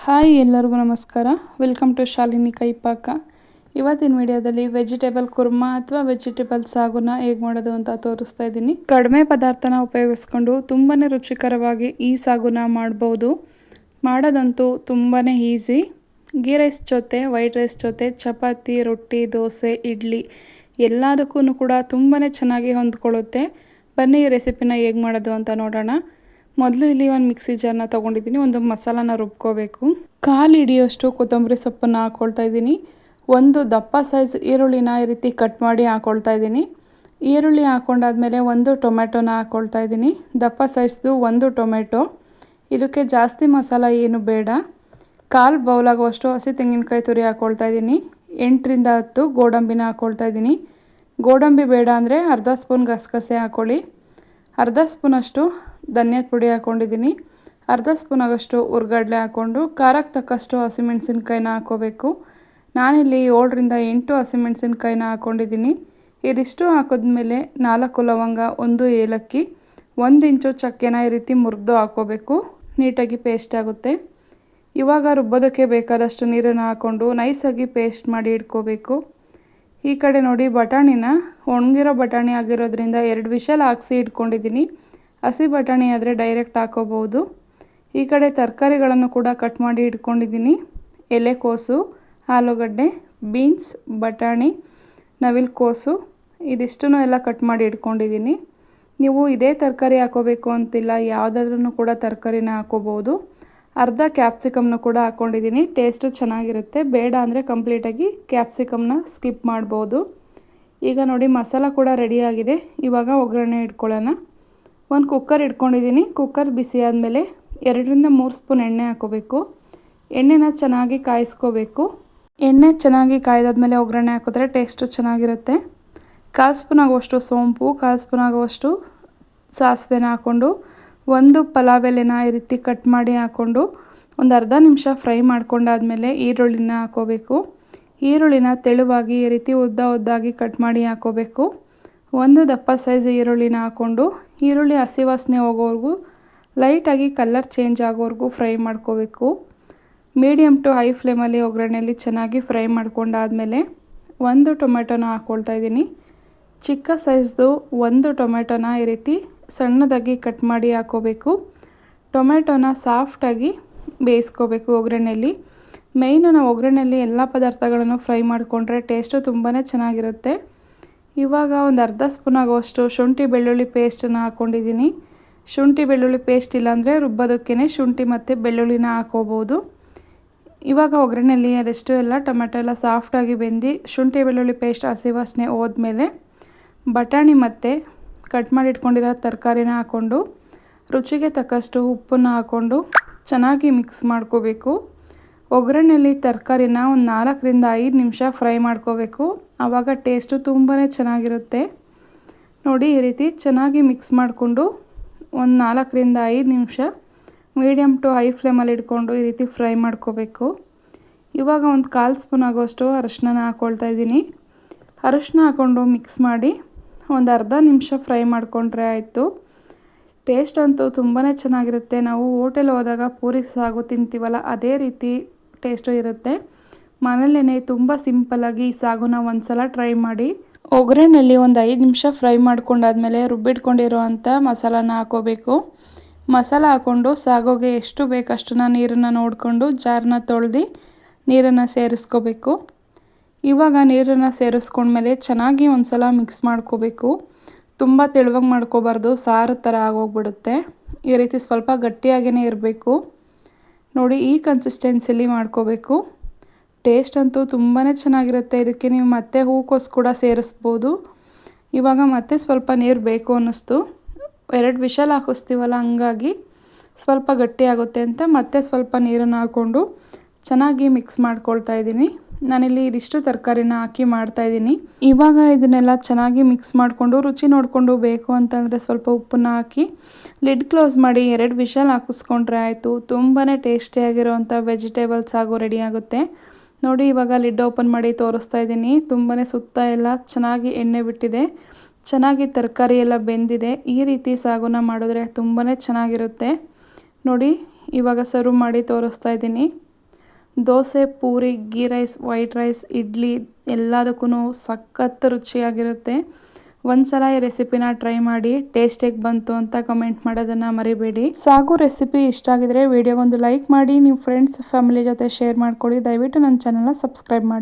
Hi ಎಲ್ಲರಿಗೂ ನಮಸ್ಕಾರ. Welcome to Shalini ಕೈಪಾಕ. ಇವತ್ತಿನ ವಿಡಿಯೋದಲ್ಲಿ ವೆಜಿಟೇಬಲ್ ಕುರ್ಮಾ ಅಥವಾ ವೆಜಿಟೇಬಲ್ ಸಾಗುನ ಹೇಗೆ ಮಾಡೋದು ಅಂತ ತೋರಿಸ್ತಾ ಇದ್ದೀನಿ. ಕಡಿಮೆ ಪದಾರ್ಥನ ಉಪಯೋಗಿಸ್ಕೊಂಡು ತುಂಬಾ ರುಚಿಕರವಾಗಿ ಈ ಸಾಗುನ ಮಾಡ್ಬೋದು. ಮಾಡೋದಂತೂ ತುಂಬಾ ಈಸಿ. ಗೀ ರೈಸ್ ಜೊತೆ, ವೈಟ್ ರೈಸ್ ಜೊತೆ, ಚಪಾತಿ, ರೊಟ್ಟಿ, ದೋಸೆ, ಇಡ್ಲಿ ಎಲ್ಲದಕ್ಕೂ ಕೂಡ ತುಂಬಾ ಚೆನ್ನಾಗಿ ಹೊಂದ್ಕೊಳ್ಳುತ್ತೆ. ಬನ್ನಿ ಈ ರೆಸಿಪಿನ ಹೇಗೆ ಮಾಡೋದು ಅಂತ ನೋಡೋಣ. ಮೊದಲು ಇಲ್ಲಿ ಒಂದು ಮಿಕ್ಸಿ ಜಾರ್ನ ತೊಗೊಂಡಿದ್ದೀನಿ. ಒಂದು ಮಸಾಲಾನ ರುಬ್ಕೋಬೇಕು. ಕಾಲು ಹಿಡಿಯೋಷ್ಟು ಕೊತ್ತಂಬರಿ ಸೊಪ್ಪನ್ನು ಹಾಕ್ಕೊಳ್ತಾ ಇದ್ದೀನಿ. ಒಂದು ದಪ್ಪ ಸೈಜ್ ಈರುಳ್ಳಿನ ಈ ರೀತಿ ಕಟ್ ಮಾಡಿ ಹಾಕ್ಕೊಳ್ತಾ ಇದ್ದೀನಿ. ಈರುಳ್ಳಿ ಹಾಕ್ಕೊಂಡಾದ್ಮೇಲೆ ಒಂದು ಟೊಮೆಟೊನ ಹಾಕ್ಕೊಳ್ತಾ ಇದ್ದೀನಿ. ದಪ್ಪ ಸೈಜ್ದು ಒಂದು ಟೊಮೆಟೊ. ಇದಕ್ಕೆ ಜಾಸ್ತಿ ಮಸಾಲ ಏನು ಬೇಡ. ಕಾಲು ಬೌಲಾಗುವಷ್ಟು ಹಸಿ ತೆಂಗಿನಕಾಯಿ ತುರಿ ಹಾಕ್ಕೊಳ್ತಾ ಇದ್ದೀನಿ. 8ರಿಂದ 10 ಗೋಡಂಬಿನ ಹಾಕ್ಕೊಳ್ತಾ ಇದ್ದೀನಿ. ಗೋಡಂಬಿ ಬೇಡ ಅಂದರೆ ಅರ್ಧ ಸ್ಪೂನ್ ಗಸಗಸೆ ಹಾಕ್ಕೊಳ್ಳಿ. ಅರ್ಧ ಸ್ಪೂನಷ್ಟು ಧನಿಯಾ ಪುಡಿ ಹಾಕ್ಕೊಂಡಿದ್ದೀನಿ. ಅರ್ಧ ಸ್ಪೂನ್ ಆಗೋಷ್ಟು ಹುರ್ಗಡ್ಲೆ ಹಾಕ್ಕೊಂಡು ಖಾರಕ್ಕೆ ತಕ್ಕಷ್ಟು ಹಸಿಮೆಣಸಿನ್ಕಾಯಿನ ಹಾಕ್ಕೋಬೇಕು. ನಾನಿಲ್ಲಿ 7ರಿಂದ 8 ಹಸಿಮೆಣಸಿನ್ಕಾಯಿನ ಹಾಕ್ಕೊಂಡಿದ್ದೀನಿ. ಇದಿಷ್ಟು ಹಾಕಿದ್ಮೇಲೆ 4 ಲವಂಗ, 1 ಏಲಕ್ಕಿ, 1 ಇಂಚು ಚಕ್ಕೆನ ಈ ರೀತಿ ಮುರಿದು ಹಾಕ್ಕೋಬೇಕು. ನೀಟಾಗಿ ಪೇಸ್ಟ್ ಆಗುತ್ತೆ. ಇವಾಗ ರುಬ್ಬೋದಕ್ಕೆ ಬೇಕಾದಷ್ಟು ನೀರನ್ನು ಹಾಕ್ಕೊಂಡು ನೈಸಾಗಿ ಪೇಸ್ಟ್ ಮಾಡಿ ಇಟ್ಕೋಬೇಕು. ಈ ಕಡೆ ನೋಡಿ, ಬಟಾಣಿನ ಒಣಗಿರೋ ಬಟಾಣಿ ಆಗಿರೋದ್ರಿಂದ 2 ವಿಷಲ್ ಹಾಕ್ಸಿ ಇಟ್ಕೊಂಡಿದ್ದೀನಿ. ಹಸಿ ಬಟಾಣಿ ಆದರೆ ಡೈರೆಕ್ಟ್ ಹಾಕೋಬೋದು. ಈ ಕಡೆ ತರಕಾರಿಗಳನ್ನು ಕೂಡ ಕಟ್ ಮಾಡಿ ಇಟ್ಕೊಂಡಿದ್ದೀನಿ. ಎಲೆಕೋಸು, ಆಲೂಗಡ್ಡೆ, ಬೀನ್ಸ್, ಬಟಾಣಿ, ನವಿಲುಕೋಸು ಇದಿಷ್ಟನ್ನು ಎಲ್ಲ ಕಟ್ ಮಾಡಿ ಇಟ್ಕೊಂಡಿದ್ದೀನಿ. ನೀವು ಇದೇ ತರಕಾರಿ ಹಾಕೋಬೇಕು ಅಂತಿಲ್ಲ, ಯಾವುದಾದ್ರೂ ಕೂಡ ತರಕಾರಿನ ಹಾಕೋಬೋದು. ಅರ್ಧ ಕ್ಯಾಪ್ಸಿಕಮ್ನ ಕೂಡ ಹಾಕ್ಕೊಂಡಿದ್ದೀನಿ. ಟೇಸ್ಟು ಚೆನ್ನಾಗಿರುತ್ತೆ. ಬೇಡ ಅಂದರೆ ಕಂಪ್ಲೀಟಾಗಿ ಕ್ಯಾಪ್ಸಿಕಮ್ನ ಸ್ಕಿಪ್ ಮಾಡ್ಬೋದು. ಈಗ ನೋಡಿ, ಮಸಾಲ ಕೂಡ ರೆಡಿಯಾಗಿದೆ. ಇವಾಗ ಒಗ್ಗರಣೆ ಇಟ್ಕೊಳ್ಳೋಣ. ಒಂದು ಕುಕ್ಕರ್ ಇಟ್ಕೊಂಡಿದ್ದೀನಿ. ಕುಕ್ಕರ್ ಬಿಸಿ ಆದಮೇಲೆ 2ರಿಂದ 3 ಸ್ಪೂನ್ ಎಣ್ಣೆ ಹಾಕೋಬೇಕು. ಎಣ್ಣೆನ ಚೆನ್ನಾಗಿ ಕಾಯಿಸ್ಕೋಬೇಕು. ಎಣ್ಣೆ ಚೆನ್ನಾಗಿ ಕಾಯ್ದಾದ್ಮೇಲೆ ಒಗ್ಗರಣೆ ಹಾಕಿದ್ರೆ ಟೇಸ್ಟು ಚೆನ್ನಾಗಿರುತ್ತೆ. 1/4 ಸ್ಪೂನ್ ಆಗುವಷ್ಟು ಸೋಂಪು, 1/4 ಸ್ಪೂನ್ ಆಗುವಷ್ಟು ಸಾಸಿವೆನ ಹಾಕ್ಕೊಂಡು, ಒಂದು ಪಲಾವ್ ಎಲೆನ ಈ ರೀತಿ ಕಟ್ ಮಾಡಿ ಹಾಕ್ಕೊಂಡು ಒಂದು ಅರ್ಧ ನಿಮಿಷ ಫ್ರೈ ಮಾಡ್ಕೊಂಡಾದ್ಮೇಲೆ ಈರುಳ್ಳಿನ ಹಾಕೋಬೇಕು. ಈರುಳ್ಳಿನ ತೆಳುವಾಗಿ ಈ ರೀತಿ ಉದ್ದಾಗಿ ಕಟ್ ಮಾಡಿ ಹಾಕೋಬೇಕು. ಒಂದು ದಪ್ಪ ಸೈಜ್ ಈರುಳ್ಳಿನ ಹಾಕ್ಕೊಂಡು ಈರುಳ್ಳಿ ಹಸಿ ವಾಸನೆ ಹೋಗೋವರೆಗೂ ಲೈಟಾಗಿ ಕಲರ್ ಚೇಂಜ್ ಆಗೋವರೆಗೂ ಫ್ರೈ ಮಾಡ್ಕೋಬೇಕು. ಮೀಡಿಯಮ್ ಟು ಹೈ ಫ್ಲೇಮಲ್ಲಿ ಒಗ್ಗರಣೆಯಲ್ಲಿ ಚೆನ್ನಾಗಿ ಫ್ರೈ ಮಾಡ್ಕೊಂಡಾದ್ಮೇಲೆ ಒಂದು ಟೊಮೆಟೊನ ಹಾಕ್ಕೊಳ್ತಾ ಇದ್ದೀನಿ. ಚಿಕ್ಕ ಸೈಜ್ದು ಒಂದು ಟೊಮೆಟೊನ ಈ ರೀತಿ ಸಣ್ಣದಾಗಿ ಕಟ್ ಮಾಡಿ ಹಾಕ್ಕೋಬೇಕು. ಟೊಮೆಟೊನ ಸಾಫ್ಟಾಗಿ ಬೇಯಿಸ್ಕೋಬೇಕು ಒಗ್ಗರಣೆಯಲ್ಲಿ. ಮೇಯ್ನು ನಾವು ಒಗ್ಗರಣೆಯಲ್ಲಿ ಎಲ್ಲ ಪದಾರ್ಥಗಳನ್ನು ಫ್ರೈ ಮಾಡಿಕೊಂಡ್ರೆ ಟೇಸ್ಟು ತುಂಬಾ ಚೆನ್ನಾಗಿರುತ್ತೆ. ಇವಾಗ ಒಂದು ಅರ್ಧ ಸ್ಪೂನ್ ಆಗುವಷ್ಟು ಶುಂಠಿ ಬೆಳ್ಳುಳ್ಳಿ ಪೇಸ್ಟನ್ನು ಹಾಕ್ಕೊಂಡಿದ್ದೀನಿ. ಶುಂಠಿ ಬೆಳ್ಳುಳ್ಳಿ ಪೇಸ್ಟ್ ಇಲ್ಲಾಂದರೆ ರುಬ್ಬೋದಕ್ಕೇ ಶುಂಠಿ ಮತ್ತು ಬೆಳ್ಳುಳ್ಳಿನ ಹಾಕ್ಕೋಬೋದು. ಇವಾಗ ಒಗ್ಗರಣೆಯಲ್ಲಿ ಅದೆಷ್ಟು ಎಲ್ಲ ಟೊಮೆಟೊ ಎಲ್ಲ ಸಾಫ್ಟಾಗಿ ಬೆಂದು ಶುಂಠಿ ಬೆಳ್ಳುಳ್ಳಿ ಪೇಸ್ಟ್ ಹಸಿ ವಾಸನೆ ಹೋದ್ಮೇಲೆ ಬಟಾಣಿ ಮತ್ತು ಕಟ್ ಮಾಡಿ ಇಟ್ಕೊಂಡಿರೋ ತರಕಾರಿನ ಹಾಕ್ಕೊಂಡು ರುಚಿಗೆ ತಕ್ಕಷ್ಟು ಉಪ್ಪನ್ನು ಹಾಕ್ಕೊಂಡು ಚೆನ್ನಾಗಿ ಮಿಕ್ಸ್ ಮಾಡ್ಕೋಬೇಕು. ಒಗ್ಗರಣೆಯಲ್ಲಿ ತರಕಾರಿನ ಒಂದು 4ರಿಂದ 5 ನಿಮಿಷ ಫ್ರೈ ಮಾಡ್ಕೋಬೇಕು. ಆವಾಗ ಟೇಸ್ಟು ತುಂಬಾ ಚೆನ್ನಾಗಿರುತ್ತೆ. ನೋಡಿ, ಈ ರೀತಿ ಚೆನ್ನಾಗಿ ಮಿಕ್ಸ್ ಮಾಡಿಕೊಂಡು ಒಂದು 4ರಿಂದ 5 ನಿಮಿಷ ಮೀಡಿಯಮ್ ಟು ಹೈ ಫ್ಲೇಮಲ್ಲಿ ಇಟ್ಕೊಂಡು ಈ ರೀತಿ ಫ್ರೈ ಮಾಡ್ಕೋಬೇಕು. ಇವಾಗ ಒಂದು 1/4 ಸ್ಪೂನ್ ಆಗೋಷ್ಟು ಅರಶಿನ ಹಾಕ್ಕೊಳ್ತಾ ಇದ್ದೀನಿ. ಅರಶಿನ ಹಾಕ್ಕೊಂಡು ಮಿಕ್ಸ್ ಮಾಡಿ ಒಂದು ಅರ್ಧ ನಿಮಿಷ ಫ್ರೈ ಮಾಡಿಕೊಂಡ್ರೆ ಆಯಿತು. ಟೇಸ್ಟ್ ಅಂತೂ ತುಂಬಾ ಚೆನ್ನಾಗಿರುತ್ತೆ. ನಾವು ಹೋಟೆಲ್ ಹೋದಾಗ ಪೂರಿ ಸಾಗು ತಿಂತೀವಲ್ಲ, ಅದೇ ರೀತಿ ಟೇಸ್ಟು ಇರುತ್ತೆ. ಮನೇಲೇ ತುಂಬ ಸಿಂಪಲ್ಲಾಗಿ ಈ ಸಾಗುನ ಒಂದು ಸಲ ಟ್ರೈ ಮಾಡಿ. ಒಗ್ಗರಣೆಯಲ್ಲಿ ಒಂದು 5 ನಿಮಿಷ ಫ್ರೈ ಮಾಡ್ಕೊಂಡಾದ್ಮೇಲೆ ರುಬ್ಬಿಟ್ಕೊಂಡಿರೋ ಅಂಥ ಮಸಾಲಾನ ಹಾಕೋಬೇಕು. ಮಸಾಲ ಹಾಕ್ಕೊಂಡು ಸಾಗೋಗೆ ಎಷ್ಟು ಬೇಕಷ್ಟನ್ನು ನೀರನ್ನು ನೋಡಿಕೊಂಡು ಜಾರನ್ನ ತೊಳೆದು ನೀರನ್ನು ಸೇರಿಸ್ಕೋಬೇಕು. ಇವಾಗ ನೀರನ್ನು ಸೇರಿಸ್ಕೊಂಡ್ಮೇಲೆ ಚೆನ್ನಾಗಿ ಒಂದು ಸಲ ಮಿಕ್ಸ್ ಮಾಡ್ಕೋಬೇಕು. ತುಂಬ ತೆಳುವಾಗಿ ಮಾಡ್ಕೋಬಾರ್ದು, ಸಾರು ಥರ ಆಗೋಗ್ಬಿಡುತ್ತೆ. ಈ ರೀತಿ ಸ್ವಲ್ಪ ಗಟ್ಟಿಯಾಗೇ ಇರಬೇಕು. ನೋಡಿ, ಈ ಕನ್ಸಿಸ್ಟೆನ್ಸಿಲಿ ಮಾಡ್ಕೋಬೇಕು. ಟೇಸ್ಟ್ ಅಂತೂ ತುಂಬಾ ಚೆನ್ನಾಗಿರುತ್ತೆ. ಇದಕ್ಕೆ ನೀವು ಮತ್ತೆ ಹೂಕೋಸು ಕೂಡ ಸೇರಿಸ್ಬೋದು. ಇವಾಗ ಮತ್ತೆ ಸ್ವಲ್ಪ ನೀರು ಬೇಕು ಅನ್ನಿಸ್ತು. 2 ವಿಷಲ್ ಹಾಕಿಸ್ತೀವಲ್ಲ, ಹಂಗಾಗಿ ಸ್ವಲ್ಪ ಗಟ್ಟಿಯಾಗುತ್ತೆ ಅಂತ ಮತ್ತೆ ಸ್ವಲ್ಪ ನೀರನ್ನು ಹಾಕ್ಕೊಂಡು ಚೆನ್ನಾಗಿ ಮಿಕ್ಸ್ ಮಾಡ್ಕೊಳ್ತಾ ಇದ್ದೀನಿ. ನಾನಿಲ್ಲಿ ಇದಿಷ್ಟು ತರಕಾರಿನ ಹಾಕಿ ಮಾಡ್ತಾಯಿದ್ದೀನಿ. ಇವಾಗ ಇದನ್ನೆಲ್ಲ ಚೆನ್ನಾಗಿ ಮಿಕ್ಸ್ ಮಾಡಿಕೊಂಡು ರುಚಿ ನೋಡಿಕೊಂಡು ಬೇಕು ಅಂತಂದರೆ ಸ್ವಲ್ಪ ಉಪ್ಪನ್ನು ಹಾಕಿ ಲಿಡ್ ಕ್ಲೋಸ್ ಮಾಡಿ 2 ವಿಷಲ್ ಹಾಕಿಸ್ಕೊಂಡ್ರೆ ಆಯಿತು. ತುಂಬಾ ಟೇಸ್ಟಿಯಾಗಿರೋವಂಥ ವೆಜಿಟೇಬಲ್ಸ್ ಸಾಗು ರೆಡಿ ಆಗುತ್ತೆ. ನೋಡಿ, ಇವಾಗ ಲಿಡ್ ಓಪನ್ ಮಾಡಿ ತೋರಿಸ್ತಾ ಇದ್ದೀನಿ. ತುಂಬಾ ಸುತ್ತ ಎಲ್ಲ ಚೆನ್ನಾಗಿ ಎಣ್ಣೆ ಬಿಟ್ಟಿದೆ. ಚೆನ್ನಾಗಿ ತರಕಾರಿ ಎಲ್ಲ ಬೆಂದಿದೆ. ಈ ರೀತಿ ಸಾಗುನ ಮಾಡಿದ್ರೆ ತುಂಬಾ ಚೆನ್ನಾಗಿರುತ್ತೆ. ನೋಡಿ, ಇವಾಗ ಸರ್ವ್ ಮಾಡಿ ತೋರಿಸ್ತಾ ಇದ್ದೀನಿ. Dosa, puri, ghee rice, white rice, idli ಎಲ್ಲದಕ್ಕೂ ಸಖತ್ ರುಚಿಯಾಗಿರುತ್ತೆ. ಒಂದ್ಸಲ ಈ ರೆಸಿಪಿನ ಟ್ರೈ ಮಾಡಿ ಟೇಸ್ಟ್ ಹೇಗೆ ಬಂತು ಅಂತ ಕಮೆಂಟ್ ಮಾಡೋದನ್ನು ಮರಿಬೇಡಿ. ಸಾಗು ರೆಸಿಪಿ ಇಷ್ಟ ಆಗಿದ್ರೆ ವಿಡಿಯೋಗೊಂದು ಲೈಕ್ ಮಾಡಿ, ನಿಮ್ಮ ಫ್ರೆಂಡ್ಸ್ ಫ್ಯಾಮಿಲಿ ಜೊತೆ ಶೇರ್ ಮಾಡ್ಕೊಳ್ಳಿ. ದಯವಿಟ್ಟು ನನ್ನ ಚಾನಲ್ನ ಸಬ್ಸ್ಕ್ರೈಬ್ ಮಾಡಿ.